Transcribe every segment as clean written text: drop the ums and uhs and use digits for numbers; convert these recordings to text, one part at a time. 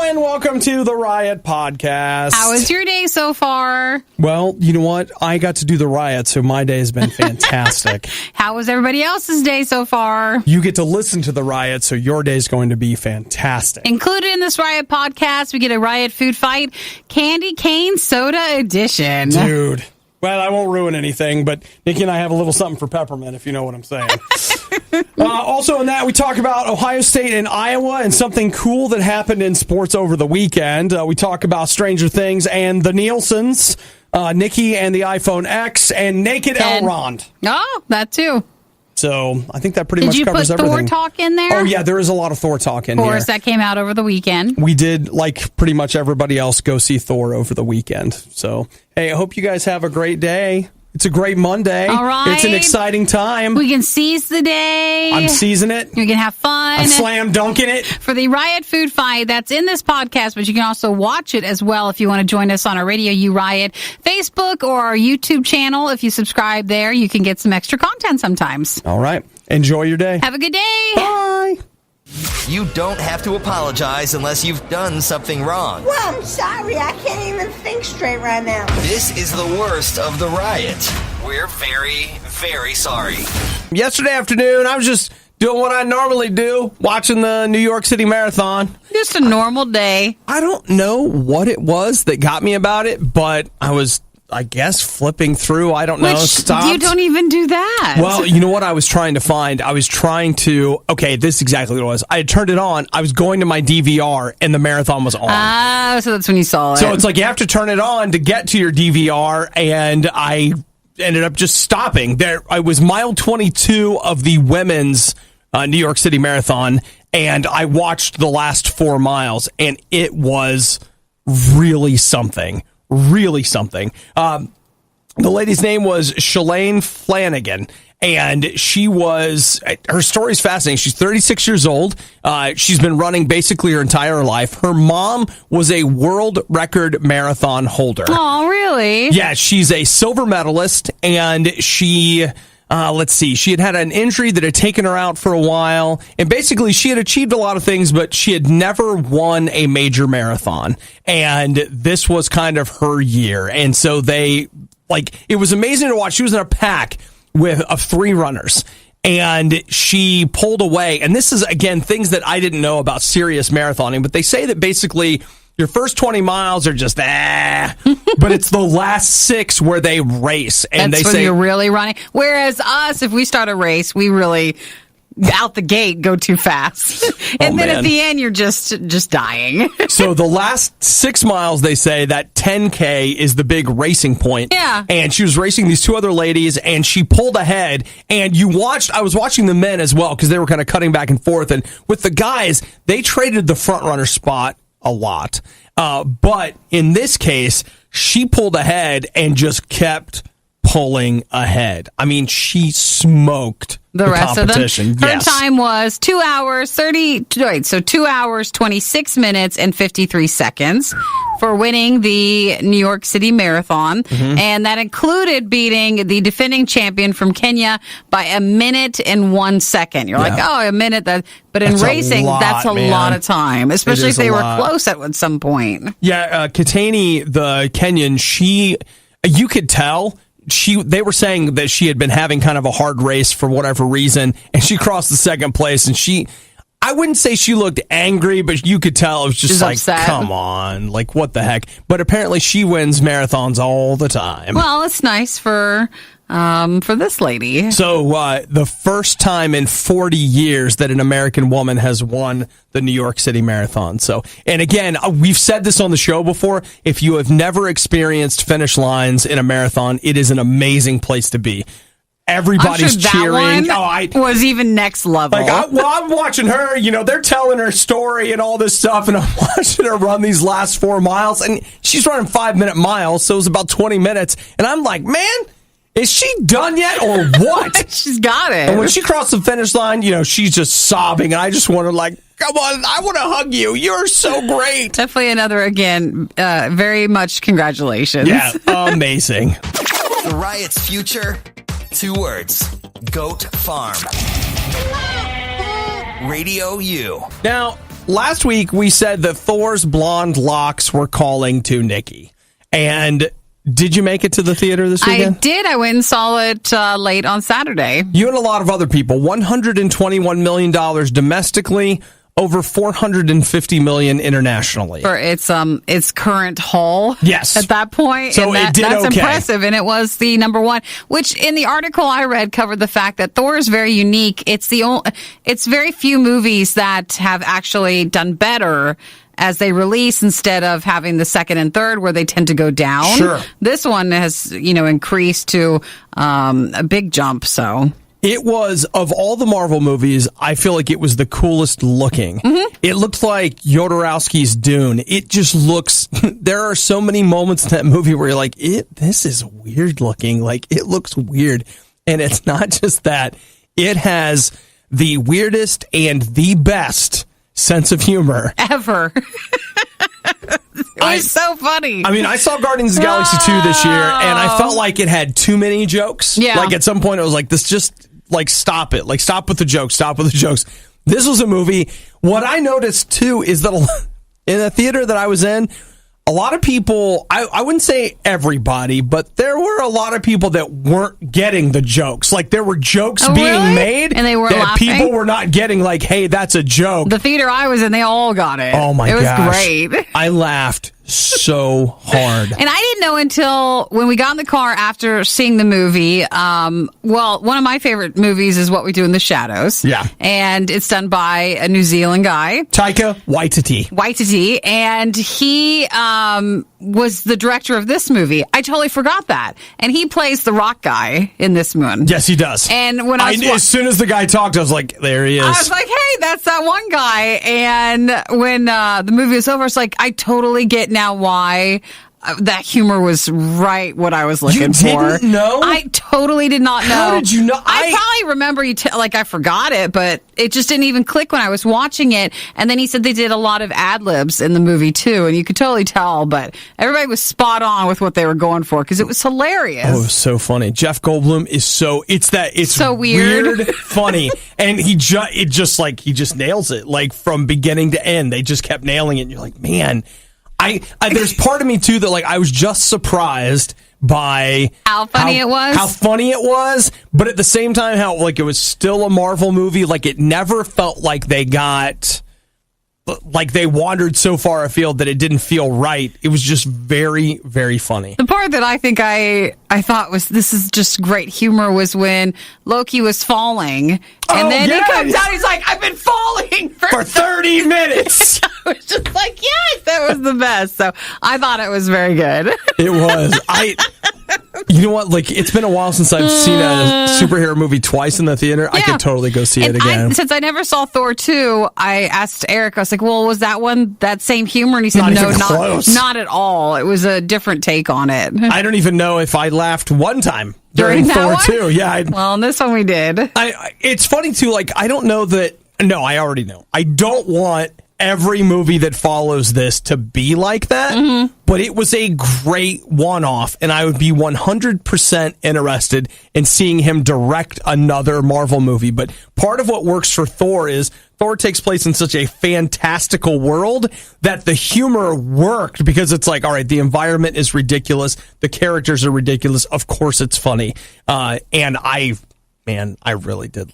and welcome to the Riot Podcast. How was your day so far? Well, you know what? I got to do the Riot, so my day has been fantastic. How was everybody else's day so far? You get to listen to the Riot, so your day is going to be fantastic. Included in this Riot Podcast, we get a Riot Food Fight Candy Cane Soda Edition. Dude. Well, I won't ruin anything, but Nikki and I have a little something for Peppermint, if you know what I'm saying. Also in that, we talk about Ohio State and Iowa and something cool that happened in sports over the weekend. We talk about Stranger Things and the Nielsen's, Nikki and the iPhone X, and Naked Elrond. Oh, that too. So I think that pretty much covers everything. Did you put Thor talk in there? Oh, yeah, there is a lot of Thor talk in here. Of course, that came out over the weekend. We did, like pretty much everybody else, go see Thor over the weekend. So, hey, I hope you guys have a great day. It's a great Monday. All right. It's an exciting time. We can seize the day. I'm seizing it. We can have fun. I'm slam dunking it. For the Riot Food Fight, that's in this podcast, but you can also watch it as well if you want to join us on our Radio U Riot Facebook or our YouTube channel. If you subscribe there, you can get some extra content sometimes. All right. Enjoy your day. Have a good day. Bye. You don't have to apologize unless you've done something wrong. Well, I'm sorry. I can't even think straight right now. This is the worst of the Riot. We're very, very sorry. Yesterday afternoon, I was just doing what I normally do, watching the New York City Marathon. Just a normal day. I don't know what it was that got me about it, but I was, I guess, flipping through. I don't know. Stopped. You don't even do that. Well, you know what I was trying to find? Okay, this is exactly what it was. I had turned it on. I was going to my DVR, and the marathon was on. So that's when you saw it. So it's like you have to turn it on to get to your DVR, and I ended up just stopping. There, I was mile 22 of the women's New York City Marathon, and I watched the last 4 miles, and it was really something. Really something. The lady's name was Shalane Flanagan, and her story's fascinating. She's 36 years old. She's been running basically her entire life. Her mom was a world record marathon holder. Oh, really? Yeah, she's a silver medalist, and she had an injury that had taken her out for a while, and basically she had achieved a lot of things, but she had never won a major marathon, and this was kind of her year. And so it was amazing to watch. She was in a pack of 3 runners, and she pulled away. And this is, again, things that I didn't know about serious marathoning, but they say that basically your first 20 miles are just, but it's the last 6 where they race. And That's they when say you're really running. Whereas us, if we start a race, we really, out the gate, go too fast. And then at the end, you're just dying. So the last 6 miles, they say that 10K is the big racing point. Yeah. And she was racing these 2 other ladies, and she pulled ahead. And I was watching the men as well, because they were kind of cutting back and forth. And with the guys, they traded the front runner spot a lot. But in this case, she pulled ahead and just kept pulling ahead. I mean, she smoked the rest of them. Her time was 2 hours, 26 minutes and 53 seconds for winning the New York City Marathon. Mm-hmm. And that included beating the defending champion from Kenya by 1 minute and 1 second. You're like, a minute. But in racing, that's a lot of time, especially if they were close at some point. Yeah, Katani, the Kenyan, you could tell. They were saying that she had been having kind of a hard race for whatever reason, and she crossed the second place, and I wouldn't say she looked angry, but you could tell it was just like, upset. Come on, like what the heck? But apparently she wins marathons all the time. Well, it's nice for this lady. So the first time in 40 years that an American woman has won the New York City Marathon. So, and again, we've said this on the show before. If you have never experienced finish lines in a marathon, it is an amazing place to be. Everybody's cheering. That one was even next level. I'm watching her, they're telling her story and all this stuff, and I'm watching her run these last 4 miles, and she's running 5-minute miles, so it was about 20 minutes, and I'm like, man, is she done yet or what? She's got it. And when she crossed the finish line, she's just sobbing, and I just wanted come on, I want to hug you. You're so great. Definitely another, again, very much congratulations. Yeah, amazing. The Riot's future, 2 words, Goat Farm. Radio U. Now, last week we said that Thor's blonde locks were calling to Nikki. And did you make it to the theater this weekend? I did. I went and saw it late on Saturday. You and a lot of other people. $121 million domestically, over $450 million internationally. For its current haul. Yes. At that point. So and it did that's okay. impressive. And it was the number one, which in the article I read covered the fact that Thor is very unique. It's very few movies that have actually done better as they release instead of having the second and third where they tend to go down. Sure. This one has, increased to a big jump, so... It was, of all the Marvel movies, I feel like it was the coolest looking. Mm-hmm. It looked like Jodorowsky's Dune. It just looks, there are so many moments in that movie where you're like, this is weird looking. Like, it looks weird. And it's not just that. It has the weirdest and the best sense of humor. Ever. It was so funny. I mean, I saw Guardians of the Galaxy 2 this year, and I felt like it had too many jokes. Yeah. Like, at some point, I was like, this just, like, stop it. Like, stop with the jokes. Stop with the jokes. This was a movie. What I noticed, too, is that in the theater that I was in, a lot of people, I wouldn't say everybody, but there were a lot of people that weren't getting the jokes. Like, there were jokes being made and they weren't that laughing? people were not getting, like, hey, that's a joke. The theater I was in, they all got it. Oh, my gosh. gosh. It was great. I laughed so hard. And I didn't know until when we got in the car after seeing the movie. Well, one of my favorite movies is What We Do in the Shadows. Yeah. And it's done by a New Zealand guy. Taika Waititi. And he was the director of this movie. I totally forgot that. And he plays the rock guy in this one. Yes, he does. And when as soon as the guy talked, I was like, there he is. I was like, hey, that's that one guy. And when the movie was over, it's like, I totally get now why that humor was right what I was looking for. You didn't know? I totally did not know. How did you know? I probably remember I forgot it, but it just didn't even click when I was watching it. And then he said they did a lot of ad-libs in the movie too, and you could totally tell, but everybody was spot on with what they were going for because it was hilarious. Oh, it was so funny. Jeff Goldblum is it's so weird funny, and he just nails it, like from beginning to end. They just kept nailing it, and you're like, man, there's part of me too that like I was just surprised by how funny it was, but at the same time how like it was still a Marvel movie. Like it never felt like they wandered so far afield that it didn't feel right. It was just very, very funny. The part that I think I thought was this is just great humor was when Loki was falling, and then he comes out, he's like, I've been falling for 30 minutes. I was just like, yes, that was the best. So I thought it was very good. It was. You know what? Like, it's been a while since I've seen a superhero movie twice in the theater. Yeah. I could totally go see it again. Since I never saw Thor 2, I asked Eric, I was like, well, was that one that same humor? And he said, not at all. It was a different take on it. I don't even know if I laughed one time during Thor 2. Yeah. Well, in this one we did. It's funny, too. Like, I don't know that... No, I already know. I don't want every movie that follows this to be like that, but it was a great one-off, and I would be 100% interested in seeing him direct another Marvel movie. But part of what works for Thor is Thor takes place in such a fantastical world that the humor worked because it's like, all right, the environment is ridiculous, the characters are ridiculous, of course it's funny, and I really did.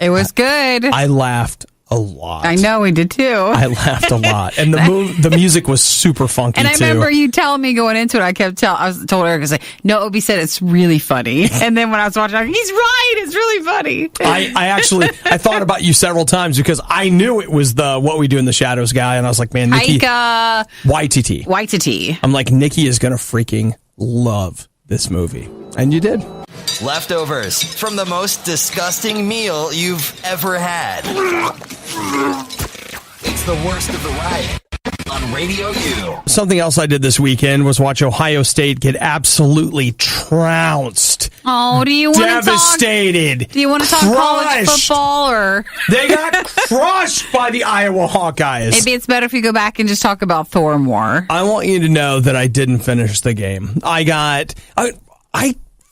It was good. I laughed a lot. I know, we did too. I laughed a lot. And the music was super funky, and I too. remember you telling me going into it, I told Eric, I was like, no, Obi said it's really funny. And then when I was watching, I was like, he's right, it's really funny. I thought about you several times because I knew it was the What We Do in the Shadows guy, and I was like, man, Nikki... Waititi. I'm like, Nikki is going to freaking love this movie. And you did. Leftovers from the most disgusting meal you've ever had. It's the worst of the riot on Radio U. Something else I did this weekend was watch Ohio State get absolutely trounced. Oh, do you want to talk? Devastated. Do you want to talk college football or? They got crushed by the Iowa Hawkeyes. Maybe it's better if you go back and just talk about Thor more. I want you to know that I didn't finish the game. I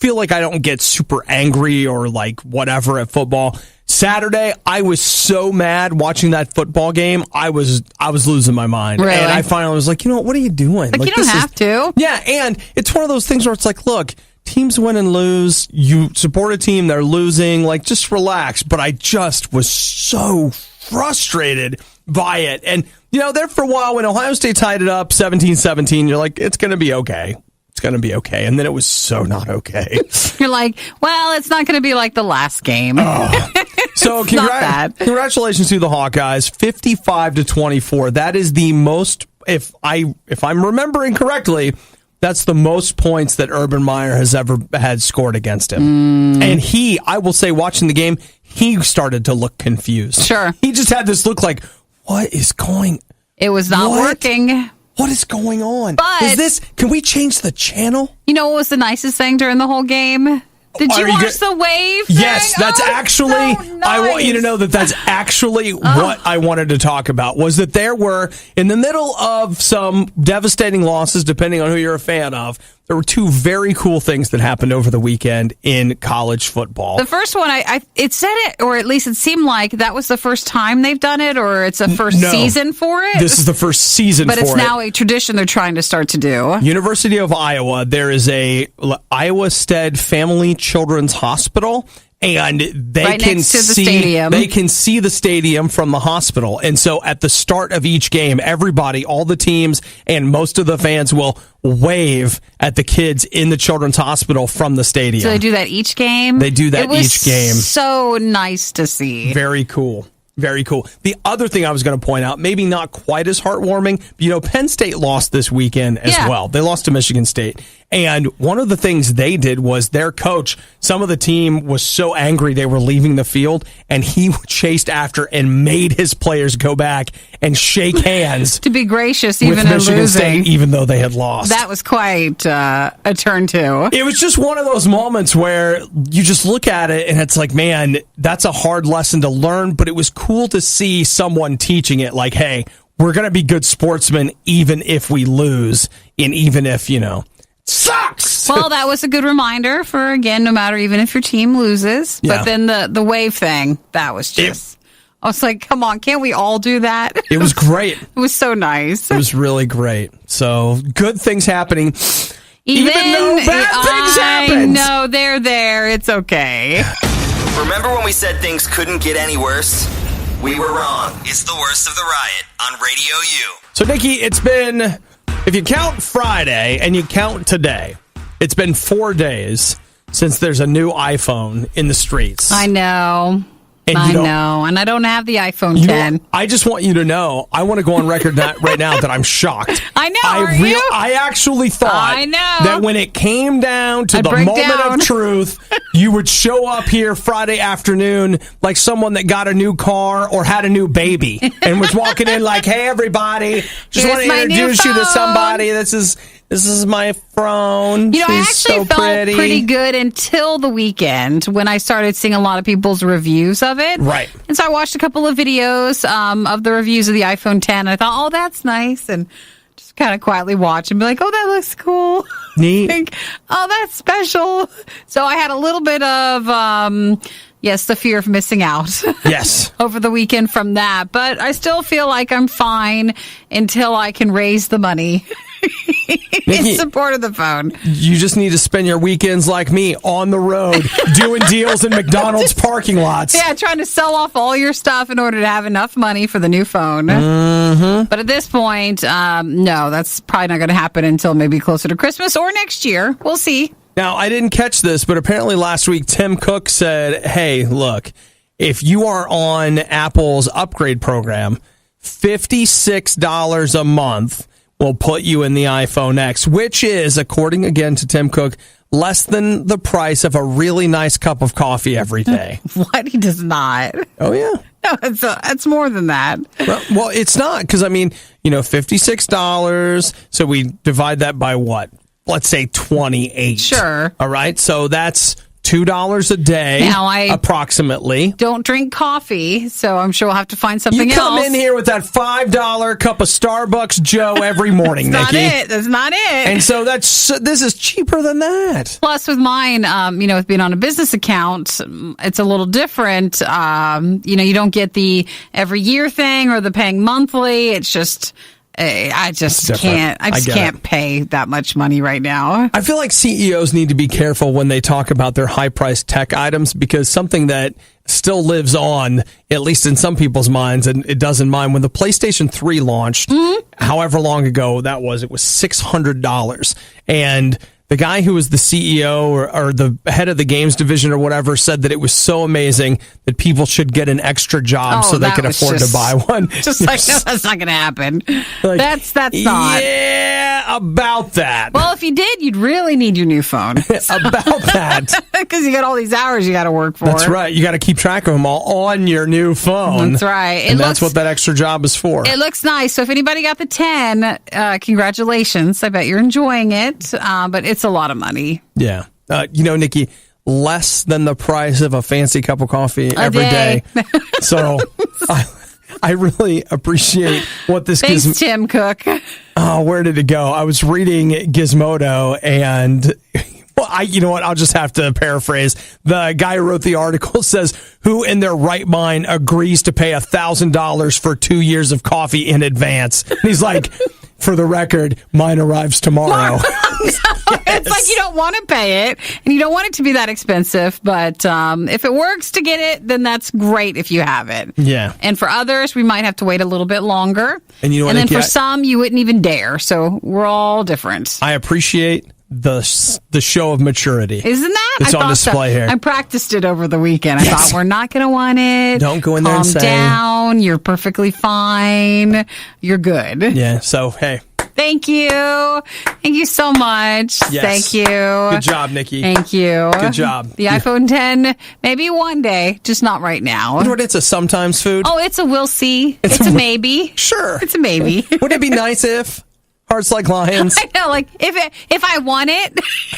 feel like I don't get super angry or like whatever at football. Saturday, I was so mad watching that football game. I was losing my mind. Really? And I finally was like, what are you doing? Like you don't have to. Yeah, and it's one of those things where it's like, look, teams win and lose. You support a team, they're losing. Like, just relax. But I just was so frustrated by it. And, there for a while when Ohio State tied it up 17-17, you're like, it's going to be okay. It's going to be okay. And then it was so not okay. You're like, well, it's not going to be like the last game. So congratulations to the Hawkeyes, 55-24. That is the most, if I'm remembering correctly, that's the most points that Urban Meyer has ever had scored against him. And I will say, watching the game, he started to look confused. Sure. He just had this look like, what is going? It was not working. What is going on? But can we change the channel? You know what was the nicest thing during the whole game? Did you watch the wave thing? Yes, that's actually, so nice. I want you to know that's actually what I wanted to talk about, was that there were, in the middle of some devastating losses, depending on who you're a fan of, there were two very cool things that happened over the weekend in college football. The first one, it said it, or at least it seemed like that was the first time they've done it, or it's a first season for it. This is the first season for it. But it's now a tradition they're trying to start to do. University of Iowa, there is a Iowa Stead Family Children's Hospital, and they can see the stadium from the hospital. And so at the start of each game, everybody, all the teams and most of the fans will wave at the kids in the children's hospital from the stadium. So they do that each game? They do that each game. So nice to see. Very cool. Very cool. The other thing I was going to point out, maybe not quite as heartwarming, but Penn State lost this weekend as well. They lost to Michigan State. And one of the things they did was their coach, some of the team was so angry they were leaving the field, and he chased after and made his players go back and shake hands. To be gracious, even with in Michigan losing. State, even though they had lost. That was quite a turn, too. It was just one of those moments where you just look at it and it's like, man, that's a hard lesson to learn, but it was cool to see someone teaching it like, hey, we're going to be good sportsmen even if we lose, and even if, sucks. Well, that was a good reminder for, again, no matter, even if your team loses. Yeah. But then the wave thing, that was just, I was like, come on, can't we all do that? It was great. It was so nice. It was really great. So good things happening. Even though bad things happen. No, they're there. It's okay. Remember when we said things couldn't get any worse? We were wrong. It's the worst of the riot on Radio U. So, Nikki, it's been, if you count Friday and you count today, it's been 4 days since there's a new iPhone in the streets. I know. And I know. And I don't have the iPhone 10. I just want you to know, I want to go on record right now that I'm shocked. I know. I actually thought that when it came down to the moment of truth, you would show up here Friday afternoon like someone that got a new car or had a new baby and was walking in like, hey, everybody, just want to introduce you to somebody. This is my phone. I actually felt pretty good until the weekend when I started seeing a lot of people's reviews of it. Right. And so I watched a couple of videos of the reviews of the iPhone 10. And I thought, oh, that's nice. And just kind of quietly watch and be like, oh, that looks cool. Neat. Like, oh, that's special. So I had a little bit of, the fear of missing out. Yes. Over the weekend from that. But I still feel like I'm fine until I can raise the money. In support of the phone. You just need to spend your weekends like me on the road doing deals in McDonald's parking lots. Yeah, trying to sell off all your stuff in order to have enough money for the new phone. Mm-hmm. But at this point, no, that's probably not going to happen until maybe closer to Christmas or next year. We'll see. Now, I didn't catch this, but apparently last week Tim Cook said, hey, look, if you are on Apple's upgrade program, $56 a month will put you in the iPhone X, which is, according again to Tim Cook, less than the price of a really nice cup of coffee every day. What? He does not. Oh, yeah. No, it's more than that. Well, it's not, because, $56, so we divide that by what? Let's say 28. Sure. All right, so that's $2 a day, Now, I approximately. don't drink coffee, so I'm sure we'll have to find something You come else. in here with that $5 cup of Starbucks Joe every morning, That's Nikki. not it. That's not it. And so this is cheaper than that. Plus, with mine, with being on a business account, it's a little different. You don't get the every year thing or the paying monthly. It's just, I just can't. I just can't pay that much money right now. I feel like CEOs need to be careful when they talk about their high-priced tech items, because something that still lives on, at least in some people's minds, and it does in mine, when the PlayStation 3 launched, however long ago that was, it was $600. And the guy who was the CEO or the head of the games division or whatever said that it was so amazing that people should get an extra job so they could afford to buy one. Just like, no, that's not going to happen. Like, that's not. Yeah, about that. Well, if you did, you'd really need your new phone. About that. Because you got all these hours you got to work for. That's right. You got to keep track of them all on your new phone. That's right. And that's what that extra job is for. It looks nice. So if anybody got the 10, congratulations. I bet you're enjoying it. But it's a lot of money. Yeah. Nikki, less than the price of a fancy cup of coffee every day. So I really appreciate what this gives me. Thanks, Tim Cook. Oh, where did it go? I was reading Gizmodo, and well, you know what? I'll just have to paraphrase. The guy who wrote the article says, who in their right mind agrees to pay $1,000 for 2 years of coffee in advance? And he's like, for the record, mine arrives tomorrow. It's like you don't want to pay it, and you don't want it to be that expensive. But if it works to get it, then that's great if you have it. Yeah. And for others, we might have to wait a little bit longer. And you know what? And then Nikki, for some, you wouldn't even dare. So we're all different. I appreciate the show of maturity. Isn't that? It's on display here. I practiced it over the weekend. I thought, we're not going to want it. Don't go in there and say. Calm down. You're perfectly fine. You're good. Yeah. So, hey. Thank you. Thank you so much. Yes. Thank you. Good job, Nikki. Thank you. Good job. The iPhone 10, maybe one day, just not right now. You know what? It's a sometimes food. Oh, it's a we'll see. It's a maybe. Sure. It's a maybe. Wouldn't it be nice if Hearts Like Lions? I know, like if I want it,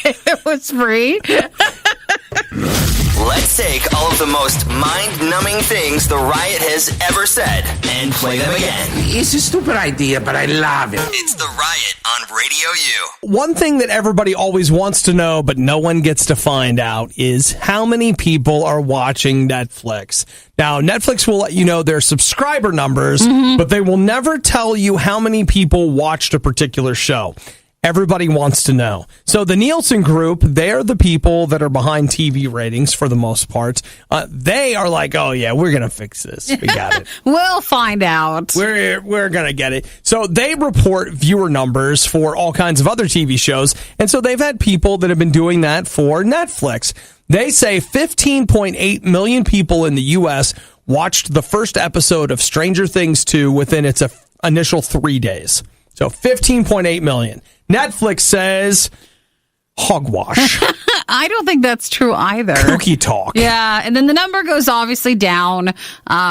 if it was free. Let's take all of the most mind-numbing things the Riot has ever said and play them again. It's a stupid idea, but I love it. It's the Riot on Radio U. One thing that everybody always wants to know, but no one gets to find out, is how many people are watching Netflix. Now, Netflix will let you know their subscriber numbers, but they will never tell you how many people watched a particular show. Everybody wants to know. So the Nielsen Group, they're the people that are behind TV ratings for the most part. They are like, oh yeah, we're going to fix this. We got it. We'll find out. We're going to get it. So they report viewer numbers for all kinds of other TV shows. And so they've had people that have been doing that for Netflix. They say 15.8 million people in the U.S. watched the first episode of Stranger Things 2 within its initial 3 days. So 15.8 million. Netflix says hogwash. I don't think that's true either. Kooky talk. Yeah, and then the number goes obviously down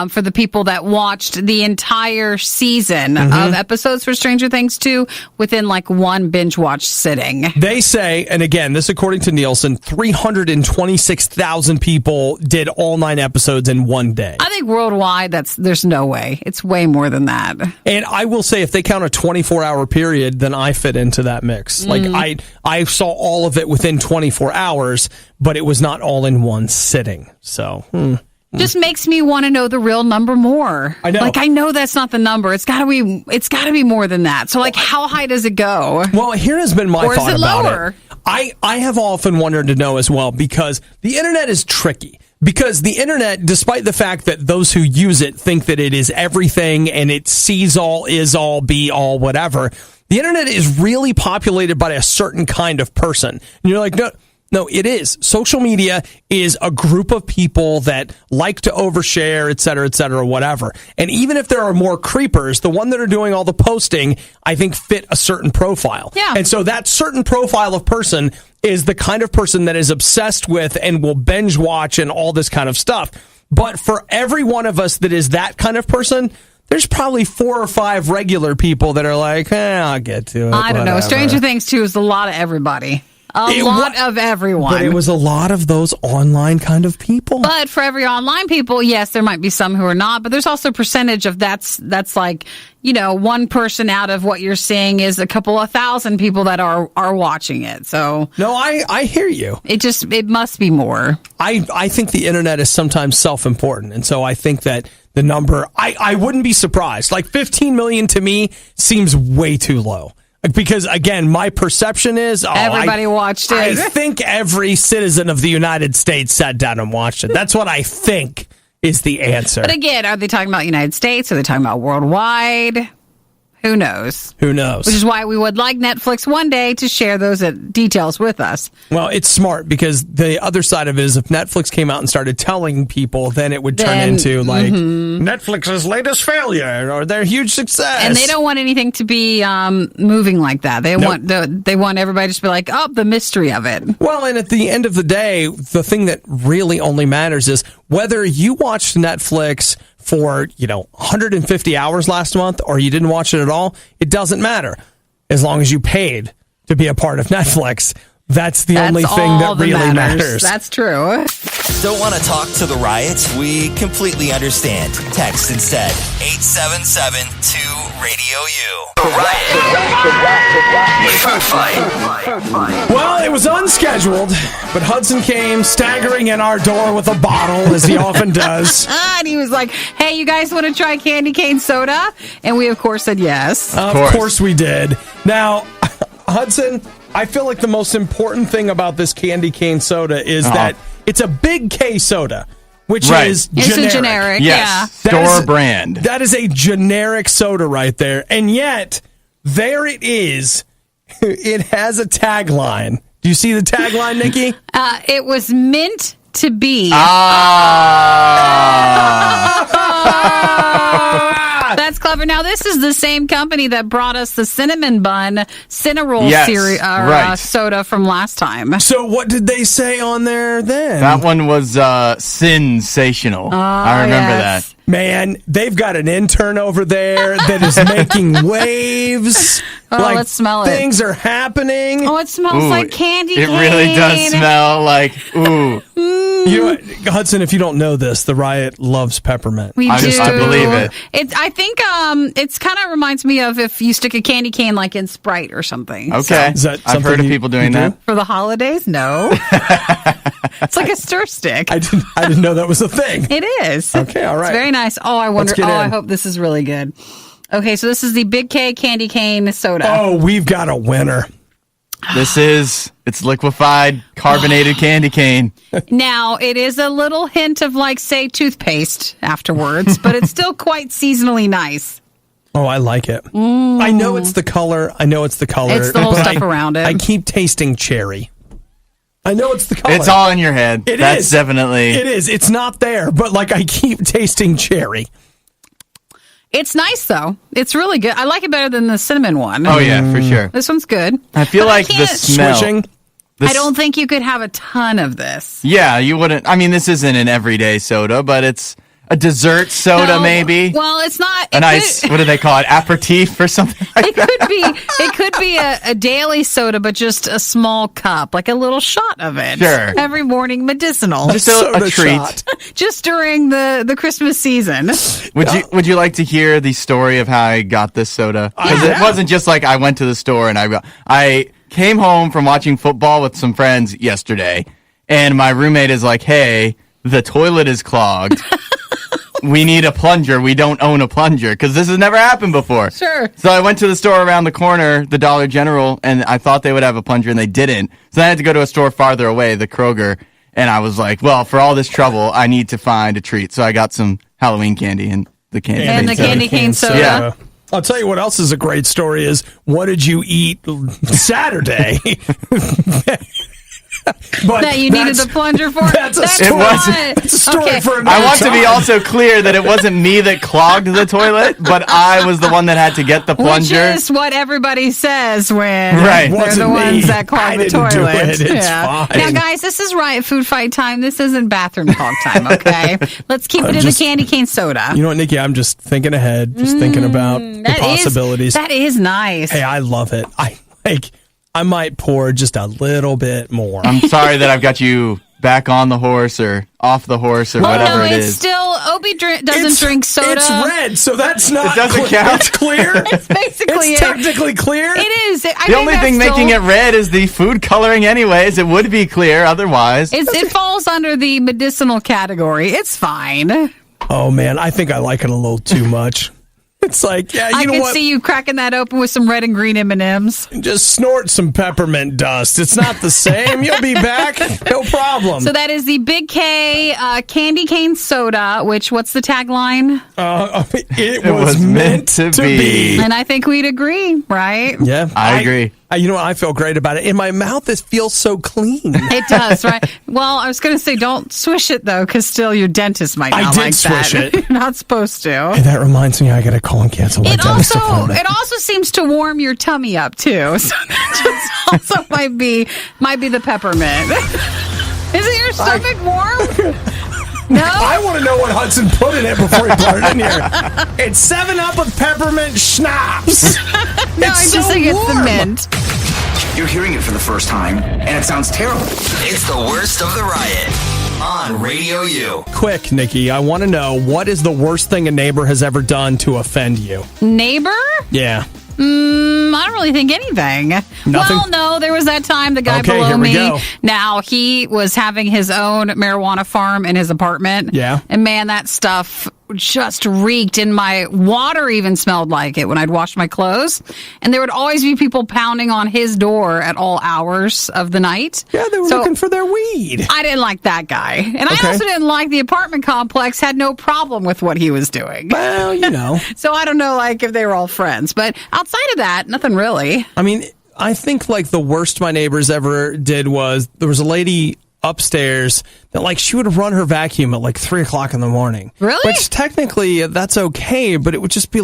for the people that watched the entire season of episodes for Stranger Things 2 within like one binge watch sitting. They say, and again, this according to Nielsen, 326,000 people did all 9 episodes in one day. I think worldwide, there's no way. It's way more than that. And I will say, if they count a 24-hour period, then I fit into that mix. Like I saw all of it within 24 hours, but it was not all in one sitting. So just makes me want to know the real number more. I know. Like, I know that's not the number. It's got to be more than that. So like, how high does it go? Well, here has been my Or is thought it about lower? it. I have often wondered to know as well, because the internet is tricky. Because the internet, despite the fact that those who use it think that it is everything and it sees all, is all, be all, whatever, the internet is really populated by a certain kind of person. And you're like, no, it is. Social media is a group of people that like to overshare, et cetera, whatever. And even if there are more creepers, the one that are doing all the posting, I think fit a certain profile. Yeah. And so that certain profile of person is the kind of person that is obsessed with and will binge watch and all this kind of stuff. But for every one of us that is that kind of person, there's probably 4 or 5 regular people that are like, I'll get to it. I don't know. whatever. Stranger Things 2 is a lot of everybody. lot of everyone. But it was a lot of those online kind of people. But for every online people, yes, there might be some who are not, but there's also a percentage of that's like, one person out of what you're seeing is a couple of thousand people that are watching it. So no, I hear you. It must be more. I think the internet is sometimes self-important. And so I think that the number, I wouldn't be surprised. Like 15 million to me seems way too low. Because, again, my perception is... everybody watched it. I think every citizen of the United States sat down and watched it. That's what I think is the answer. But again, are they talking about United States? Are they talking about worldwide? Who knows? Who knows? Which is why we would like Netflix one day to share those details with us. Well, it's smart because the other side of it is if Netflix came out and started telling people, then it would turn into Netflix's latest failure or their huge success. And they don't want anything to be moving like that. They want everybody to just be like, the mystery of it. Well, and at the end of the day, the thing that really only matters is whether you watched Netflix for 150 hours last month or you didn't watch it at all, it doesn't matter as long as you paid to be a part of Netflix. That's the only thing that really matters. That's true. Don't want to talk to the Riot? We completely understand. Text instead 877-2-RADIO-U. The Riot. Food fight. Well, it was unscheduled, but Hudson came staggering in our door with a bottle, as he often does. And he was like, hey, you guys want to try candy cane soda? And we, of course, said yes. Of course we did. Now, Hudson, I feel like the most important thing about this candy cane soda is that it's a big K soda, which is generic. It's a generic, yes. Store brand. That is a generic soda right there. And yet, there it is. It has a tagline. Do you see the tagline, Nikki? It was meant to be. That's clever. Now, this is the same company that brought us the cinnamon bun Cinnarol soda from last time. So what did they say on there then? That one was sensational. I remember that. Man, they've got an intern over there that is making waves. Let's smell it. Things are happening. Oh, it smells like candy cane. It really does smell like, ooh. You know what, Hudson, if you don't know this, the Riot loves peppermint. I believe it. I think it's kind of reminds me of if you stick a candy cane like in Sprite or something. Okay. So, I've heard of people doing that. For the holidays? No. It's like a stir stick. I didn't know that was a thing. It is. Okay, all right. It's very nice. Oh, I wonder. I hope this is really good. Okay, so this is the Big K candy cane soda. Oh, we've got a winner. It's liquefied carbonated candy cane. Now, it is a little hint of like, say, toothpaste afterwards, but it's still quite seasonally nice. Oh, I like it. I know it's the color. It's the whole stuff around it. I keep tasting cherry. I know it's the color. It's all in your head. That's definitely. It is. It's not there, but I keep tasting cherry. It's nice, though. It's really good. I like it better than the cinnamon one. Oh, yeah, for sure. This one's good. I feel like the smell. Switching. I don't think you could have a ton of this. Yeah, you wouldn't. I mean, this isn't an everyday soda, but it's a dessert soda, maybe. Well, it's not. A nice, what do they call it, aperitif or something like that? It could be a daily soda, but just a small cup, like a little shot of it. Sure. Every morning, medicinal. Just a treat. Shot. Just during the Christmas season. Would you like to hear the story of how I got this soda? Because it wasn't just like I went to the store and I came home from watching football with some friends yesterday, and my roommate is like, hey, the toilet is clogged. We need a plunger. We don't own a plunger because this has never happened before. Sure. So I went to the store around the corner, the Dollar General, and I thought they would have a plunger, and they didn't. So I had to go to a store farther away, the Kroger, and I was like, well, for all this trouble, I need to find a treat. So I got some Halloween candy and the candy cane soda. Yeah. I'll tell you what else is a great story is what did you eat Saturday? But that you needed the plunger for? That's a story. That's a story for another I want time. to be also clear that it wasn't me that clogged the toilet, but I was the one that had to get the plunger. Which is what everybody says when they're the ones that clog the toilet. It's fine. Now, guys, this is Riot Food Fight time. This isn't bathroom talk time, okay? Let's keep it in the candy cane soda. You know what, Nikki? I'm just thinking ahead, just thinking about the possibilities. That is nice. Hey, I love it. I might pour just a little bit more. I'm sorry that I've got you back on the horse or off the horse or whatever it is. Opie doesn't drink soda. It's red, so that's not. It doesn't count. It's clear. It's basically it's technically clear. It is. The only thing making it red is the food coloring anyways. It would be clear otherwise. It falls under the medicinal category. It's fine. Oh, man, I think I like it a little too much. It's like, yeah, you know what? I can see you cracking that open with some red and green M&Ms. Just snort some peppermint dust. It's not the same. You'll be back. No problem. So that is the Big K candy cane soda, which, what's the tagline? It was meant to be. And I think we'd agree, right? Yeah. I agree. You know what? I feel great about it. In my mouth, it feels so clean. It does, right? Well, I was going to say, don't swish it, though, because still your dentist might not like that. I did swish it. You're not supposed to. Hey, that reminds me, I got to call and cancel my dentist appointment. It also seems to warm your tummy up, too. So that just also might be the peppermint. Isn't your stomach warm? No? I want to know what Hudson put in it before he put it in here. It's 7-Up with peppermint schnapps. No, I just think it's the mint. You're hearing it for the first time, and it sounds terrible. It's the worst of the riot on Radio U. Quick, Nikki, I want to know, what is the worst thing a neighbor has ever done to offend you? Neighbor? Yeah. I don't really think anything. Nothing? Well, no, there was that time the guy below me. Go. Now, he was having his own marijuana farm in his apartment. Yeah. And man, that stuff just reeked, and my water even smelled like it when I'd wash my clothes. And there would always be people pounding on his door at all hours of the night. Yeah, they were looking for their weed. I didn't like that guy. And I also didn't like the apartment complex, had no problem with what he was doing. Well, you know. So I don't know, if they were all friends. But outside of that, nothing really. I mean, I think, the worst my neighbors ever did was, there was a lady upstairs that, she would run her vacuum at 3 o'clock in the morning. Really? Which technically that's okay, but it would just be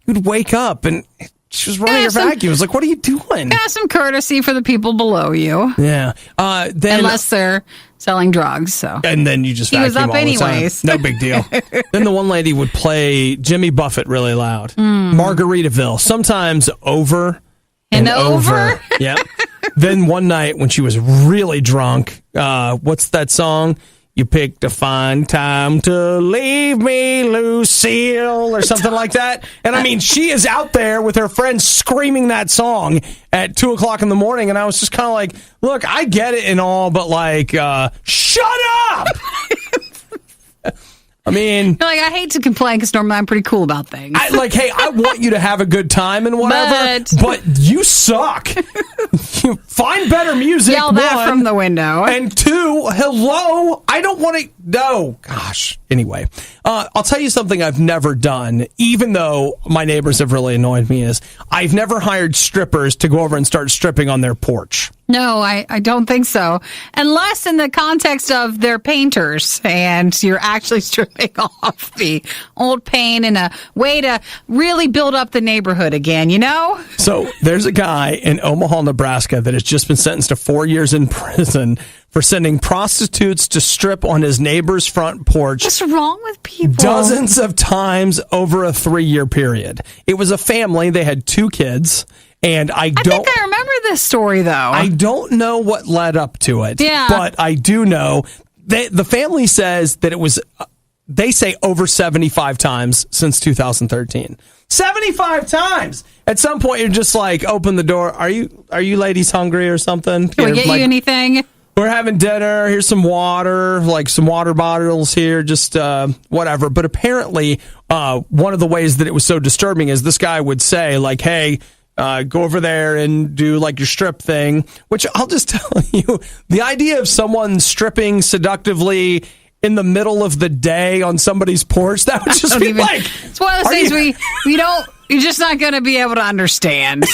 you'd wake up and she was running her vacuum. It was what are you doing? Have some courtesy for the people below you. Yeah. Then, unless they're selling drugs. So. And then you just he vacuum was up all anyways. The time. No big deal. Then the one lady would play Jimmy Buffett really loud. Margaritaville. Sometimes over and over. Yeah. Then one night when she was really drunk, what's that song? You picked a fine time to leave me, Lucille, or something like that. And I mean, she is out there with her friends screaming that song at 2 o'clock in the morning. And I was just kind of look, I get it and all, but shut up! I mean, I hate to complain because normally I'm pretty cool about things. Hey, I want you to have a good time and whatever, but you suck. You find better music. Yell that from the window. And 2, hello. I don't want to. No, gosh. Anyway, I'll tell you something I've never done, even though my neighbors have really annoyed me, is I've never hired strippers to go over and start stripping on their porch. No, I don't think so. Unless in the context of they're painters and you're actually stripping off the old paint in a way to really build up the neighborhood again, So there's a guy in Omaha, Nebraska that has just been sentenced to 4 years in prison for sending prostitutes to strip on his neighbor's front porch. What's wrong with people? Dozens of times over a 3-year period. It was a family. They had 2 kids. And I think I remember this story, though. I don't know what led up to it. Yeah. But I do know the family says that it was, they say over 75 times since 2013. 75 times! At some point, you're just open the door. Are you ladies hungry or something? Can we get you anything? We're having dinner. Here's some water, some water bottles here, just whatever. But apparently, one of the ways that it was so disturbing is this guy would say, hey, go over there and do your strip thing, which I'll just tell you, the idea of someone stripping seductively in the middle of the day on somebody's porch, that would just be it's one of those things you're just not going to be able to understand.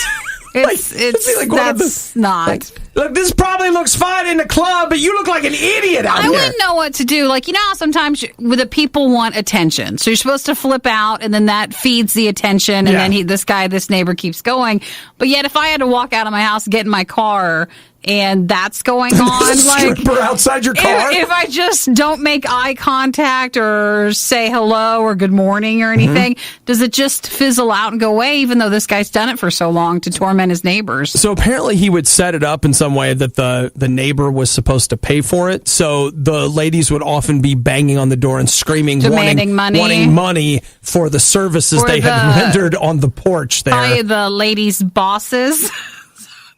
That's not. Look, this probably looks fine in the club, but you look like an idiot out I here. wouldn't know what to do. Like, you know how sometimes the people want attention. So you're supposed to flip out, and then that feeds the attention, and then this neighbor keeps going. But yet, if I had to walk out of my house, get in my car, and that's going on, like stripper outside your car. If I just don't make eye contact or say hello or good morning or anything, does it just fizzle out and go away, even though this guy's done it for so long to torment his neighbors? So apparently he would set it up in some way that the neighbor was supposed to pay for it. So the ladies would often be banging on the door and screaming, demanding wanting money for the services they had rendered on the porch there. Probably the ladies' bosses.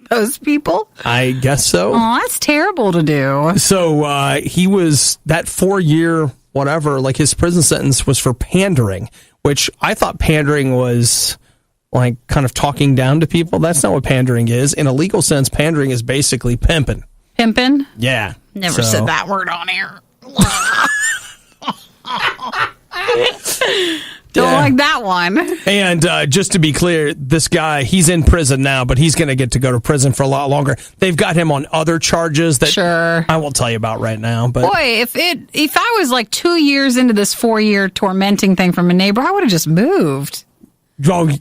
Those people? I guess so. Oh, that's terrible to do. So he was that 4-year whatever, like his prison sentence was for pandering, which I thought pandering was like kind of talking down to people. That's not what pandering is. In a legal sense, pandering is basically pimping. Pimping? Yeah. Never said that word on air. Don't like that one. And just to be clear, this guy, he's in prison now, but he's going to get to go to prison for a lot longer. They've got him on other charges that I won't tell you about right now. But boy, if I was like 2 years into this 4-year tormenting thing from a neighbor, I would have just moved. Oh,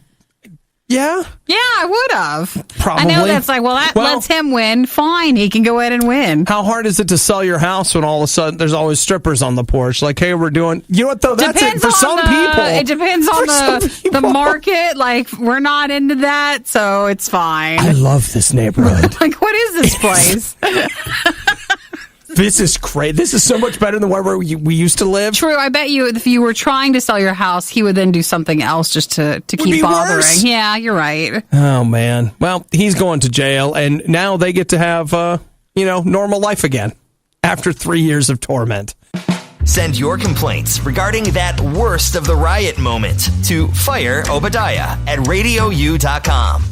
yeah? Yeah, I would have. Probably. I know that's like, well, that lets him win. Fine, he can go ahead and win. How hard is it to sell your house when all of a sudden there's always strippers on the porch? Like, hey, we're doing... You know what, though? That's it. For some people. It depends on the market. Like, we're not into that, so it's fine. I love this neighborhood. Like, what is this place? This is great. This is so much better than where we used to live. True. I bet you if you were trying to sell your house, he would then do something else just to keep bothering. Worse. Yeah, you're right. Oh, man. Well, he's going to jail, and now they get to have, normal life again after 3 years of torment. Send your complaints regarding that worst of the riot moment to Fire Obadiah at RadioU.com.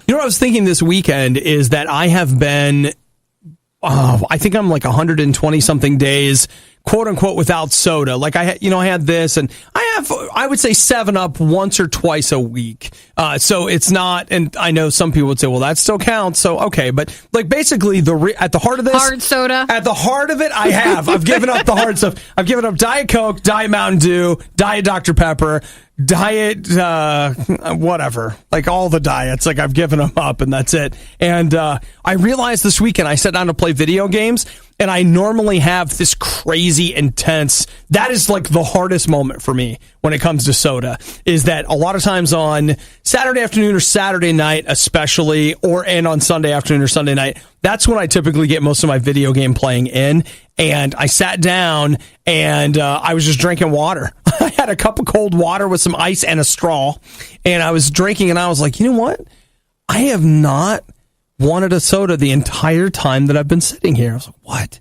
You know what I was thinking this weekend is that I have been... I think I'm like 120 something days, quote unquote, without soda. Like I had this, and I would say 7-Up once or twice a week. So it's not, and I know some people would say, well, that still counts. So, okay. But like basically at the heart of this. Hard soda. At the heart of it, I've given up the hard stuff. I've given up Diet Coke, Diet Mountain Dew, Diet Dr. Pepper, Diet, whatever, like all the diets, like I've given them up and that's it. And, I realized this weekend I sat down to play video games and I normally have this crazy intense, that is like the hardest moment for me when it comes to soda, is that a lot of times on Saturday afternoon or Saturday night, especially, and on Sunday afternoon or Sunday night, that's when I typically get most of my video game playing in. And I sat down and I was just drinking water. I had a cup of cold water with some ice and a straw. And I was drinking and I was like, you know what? I have not wanted a soda the entire time that I've been sitting here. I was like, what?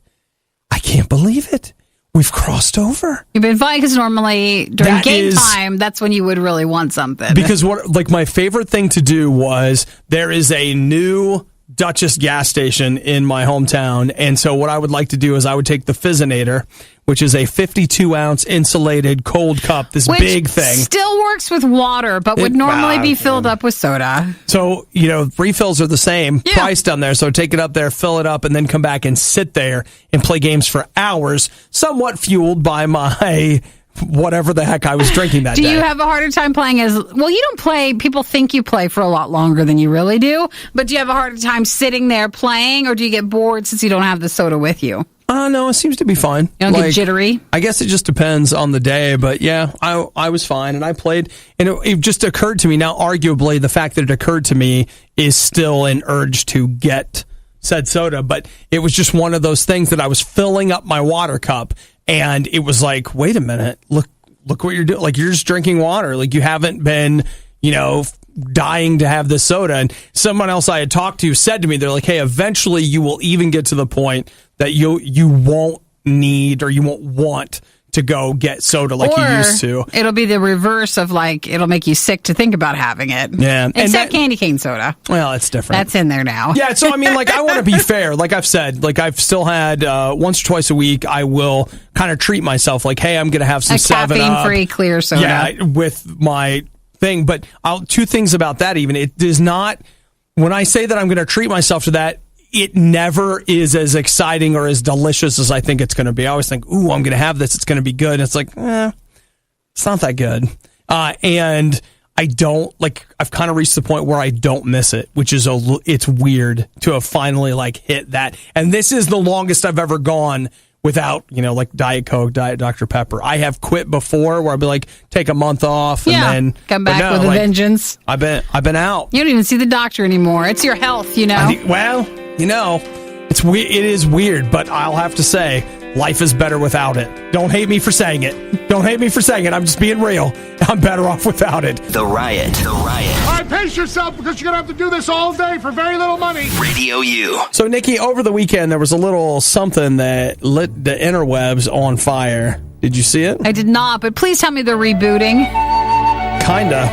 I can't believe it. We've crossed over. You've been fine because normally during game time, that's when you would really want something. Because my favorite thing to do was there is a new Duchess gas station in my hometown. And so what I would like to do is I would take the Fizzinator, which is a 52-ounce insulated cold cup, which big thing. Still works with water, but would normally be filled up with soda. So, refills are the same price down there. So take it up there, fill it up, and then come back and sit there and play games for hours, somewhat fueled by my... whatever the heck I was drinking that day. Do you have a harder time playing you don't play, people think you play for a lot longer than you really do, but do you have a harder time sitting there playing, or do you get bored since you don't have the soda with you? No, it seems to be fine. You don't get jittery? I guess it just depends on the day, but yeah, I was fine, and I played, and it just occurred to me, now arguably the fact that it occurred to me is still an urge to get said soda, but it was just one of those things that I was filling up my water cup, and it was like, wait a minute, look what you're doing. Like, you're just drinking water. Like, you haven't been, dying to have this soda. And someone else I had talked to said to me, they're like, hey, eventually you will even get to the point that you won't need or you won't want to go get soda like you used to. It'll be the reverse of it'll make you sick to think about having it. Yeah. Except candy cane soda. Well, it's different. That's in there now. Yeah. So, I mean, I want to be fair. Like I've said, I've still had once or twice a week, I will kind of treat myself like, hey, I'm going to have some 7-Up. Caffeine-free clear soda. Yeah, with my thing. But two things about that even. It does not, when I say that I'm going to treat myself to that, it never is as exciting or as delicious as I think it's going to be. I always think, ooh, I'm going to have this. It's going to be good. And it's like, it's not that good. And I don't, like, I've kind of reached the point where I don't miss it, which is, it's weird to have finally, like, hit that. And this is the longest I've ever gone without, like Diet Coke, Diet Dr. Pepper. I have quit before where I'd be like, take a month off and then come back with a vengeance. I've been out. You don't even see the doctor anymore. It's your health, It's weird. It is weird, but I'll have to say, life is better without it. Don't hate me for saying it. I'm just being real. I'm better off without it. The Riot. All right, pace yourself because you're going to have to do this all day for very little money. Radio U. So, Nikki, over the weekend, there was a little something that lit the interwebs on fire. Did you see it? I did not, but please tell me they're rebooting. Kinda?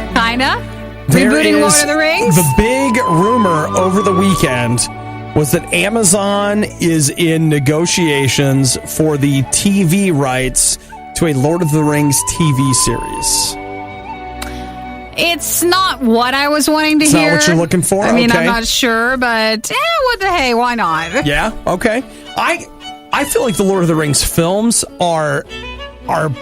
Rebooting Lord of the Rings? The big rumor over the weekend was that Amazon is in negotiations for the TV rights to a Lord of the Rings TV series. It's not what I was wanting to hear. It's not what you're looking for? I mean, okay. I'm not sure, but what the hey, why not? Yeah, okay. I feel like the Lord of the Rings films are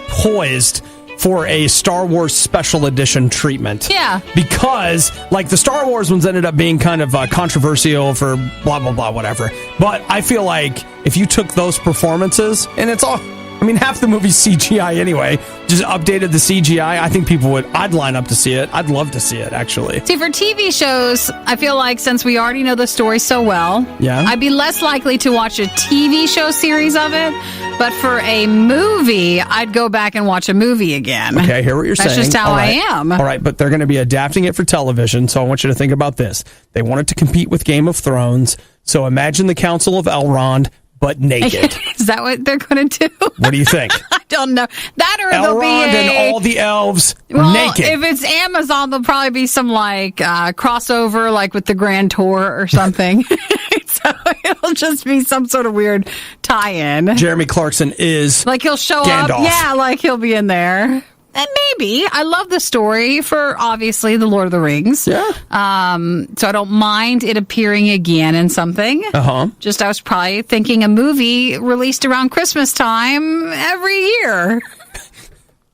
poised for a Star Wars special edition treatment. Yeah. Because, like, the Star Wars ones ended up being kind of controversial for blah, blah, blah, whatever. But I feel like if you took those performances, and it's all, I mean, half the movie's CGI anyway, just updated the CGI, I think I'd line up to see it. I'd love to see it, actually. See, for TV shows, I feel like since we already know the story so well, I'd be less likely to watch a TV show series of it. But for a movie, I'd go back and watch a movie again. Okay, I hear what you're saying. That's just how I am. All right, but they're going to be adapting it for television, so I want you to think about this. They want it to compete with Game of Thrones, so imagine the Council of Elrond, but naked. Is that what they're going to do? What do you think? I don't know. That or Elrond there'll be and all the elves naked. If it's Amazon, there'll probably be some crossover, like with the Grand Tour or something. So it'll just be some sort of weird tie-in. Jeremy Clarkson is like he'll show Gandalf. up. Yeah, like he'll be in there. And maybe. I love the story for, obviously, The Lord of the Rings. Yeah. So I don't mind it appearing again in something. Uh-huh. Just I was probably thinking a movie released around Christmas time every year.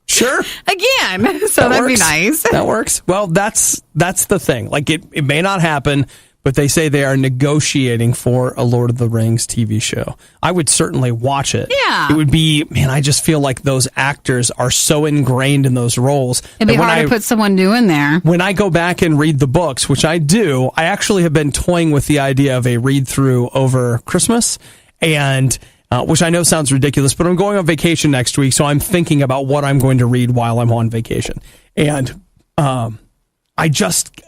Sure. Again. So that'd be nice. That works. Well, that's the thing. Like, it may not happen, but they say they are negotiating for a Lord of the Rings TV show. I would certainly watch it. Yeah. It would be, I just feel like those actors are so ingrained in those roles. It'd be hard to put someone new in there. When I go back and read the books, which I do, I actually have been toying with the idea of a read-through over Christmas, and which I know sounds ridiculous, but I'm going on vacation next week, so I'm thinking about what I'm going to read while I'm on vacation. And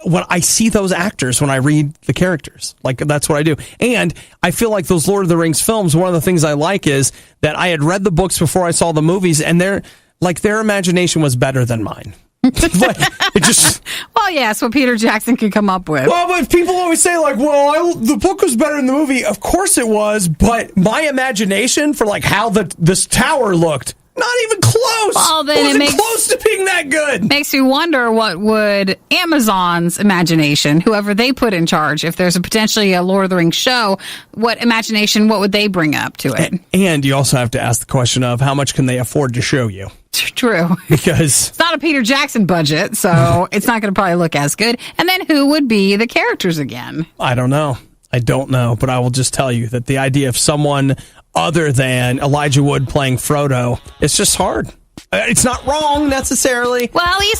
when I see those actors when I read the characters, like that's what I do. And I feel like those Lord of the Rings films, one of the things I like is that I had read the books before I saw the movies, and their imagination was better than mine. Well, yes, what Peter Jackson could come up with. Well, but people always say, like, the book was better than the movie. Of course it was, but my imagination for, like, how this tower looked, not even close. Well, then it wasn't close to being that good. Makes me wonder what would Amazon's imagination, whoever they put in charge, if there's potentially a Lord of the Rings show, what would they bring up to it? And you also have to ask the question of how much can they afford to show you? True. Because it's not a Peter Jackson budget, so it's not going to probably look as good. And then who would be the characters again? I don't know, but I will just tell you that the idea of someone other than Elijah Wood playing Frodo, it's just hard. It's not wrong necessarily. Well, he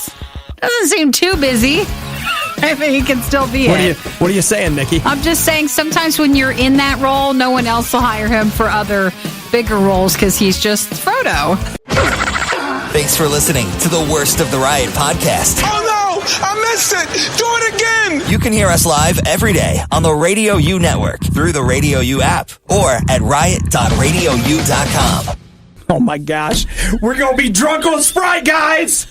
doesn't seem too busy. I think he can still be What are you saying, Nikki? I'm just saying sometimes when you're in that role, no one else will hire him for other bigger roles because he's just Frodo. Thanks for listening to the Worst of the Riot podcast. Oh no! I missed it! Do it again! You can hear us live every day on the Radio U network through the Radio U app or at riot.radiou.com. Oh my gosh. We're going to be drunk on Sprite, guys!